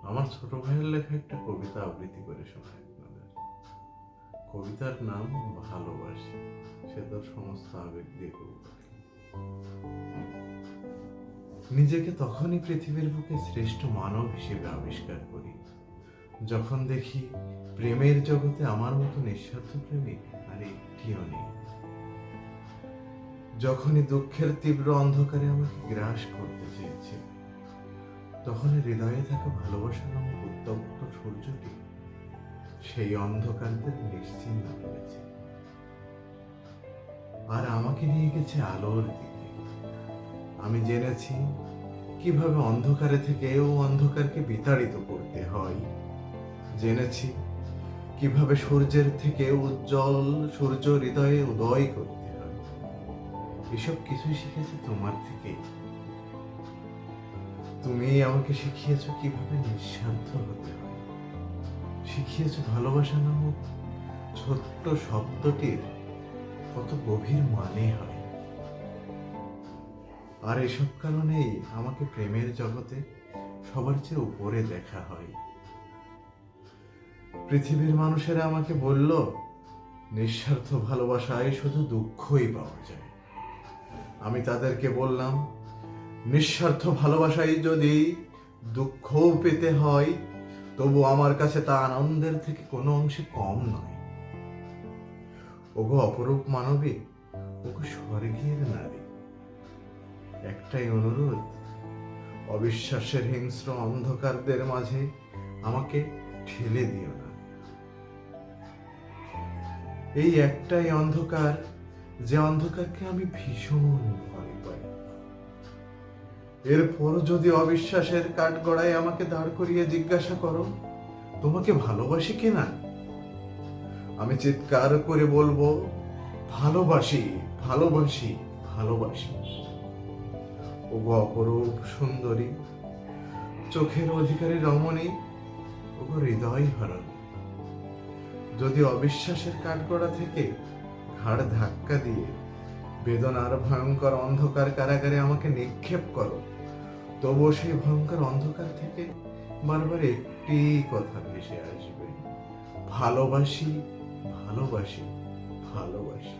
আমার ছোট ভাইয়ের লেখা একটা কবিতা আবৃত্তি করে শোনায় আপনাদের। কবিতার নাম ভালোবাসি। সে তোর সমস্ত আবেগ দিয়ে কবিতা। নিজেকে তখনই পৃথিবীর বুকে শ্রেষ্ঠ মানব হিসেবে আবিষ্কার করি যখন দেখি প্রেমের জগতে আমার মতো নিঃস্বার্থ প্রেমিক আর একটিও নেই। যখনই দুঃখের তীব্র অন্ধকারে আমাকে গ্রাস করতে চেয়েছে, তখনই হৃদয়ে থাকা ভালোবাসা নামক উত্তপ্ত সূর্যটি সেই অন্ধকারদের নিশ্চিহ্ন করেছে আর আমাকে নিয়ে গেছে আলোর দিকে। আমি জেনেছি কিভাবে অন্ধকারে থেকেও অন্ধকারকে বিতাড়িত করতে হয়। জেনেছি কিভাবে সূর্যের থেকে উজ্জ্বল সূর্য হৃদয়ে উদয় করতে হয়। এসব কিছুই শিখেছি তোমার থেকে। তুমি আমাকে শিখিয়েছো কিভাবে নিঃস্বার্থ হতে হয়, শিখিয়েছো ভালোবাসা নামক ছোট্ট শব্দটির কত গভীর মানে হয়। আর এসব কারণেই আমাকে প্রেমের জগতে সবার চেয়ে উপরে দেখা হয়। পৃথিবীর মানুষেরা আমাকে বলল, নিঃস্বার্থ ভালোবাসায় শুধু দুঃখই পাওয়া যায়। আমি তাদেরকে বললাম, নিঃস্বার্থ ভালোবাসায় যদি দুঃখও পেতে হয়, তবু আমার কাছে তা আনন্দের থেকে কোনো অংশে কম নয়। ওগো অপরূপ মানবী, ওগো স্বর্গীয় নারী, একটাই অনুরোধ, অবিশ্বাসের হিংস্র অন্ধকারদের মাঝে আমাকে ঠেলে দিও না। এই একটাই অন্ধকার, যে অন্ধকারকে আমি ভীষণ ভয় পাই। এরপর যদি অবিশ্বাসের কাঠগড়ায় আমাকে দাঁড় করিয়ে জিজ্ঞাসা করো, তোমাকে ভালোবাসি কিনা, আমি চিৎকার করে বলবো, ভালোবাসি, ভালোবাসি, ভালোবাসি। ওগো অপরূপ সুন্দরী, চোখের অধিকারী রমণী, ওগো হৃদয় হরণ, যদি অবিশ্বাসের কাঠগড়া থেকে ঘাড় ধাক্কা দিয়ে বেদনার ভয়ঙ্কর অন্ধকার কারাগারে আমাকে নিক্ষেপ করো, তবুও সেই ভয়ঙ্কর অন্ধকার থেকে বারবার একটি কথা ভেসে আসবে, ভালোবাসি, ভালোবাসি, ভালোবাসি।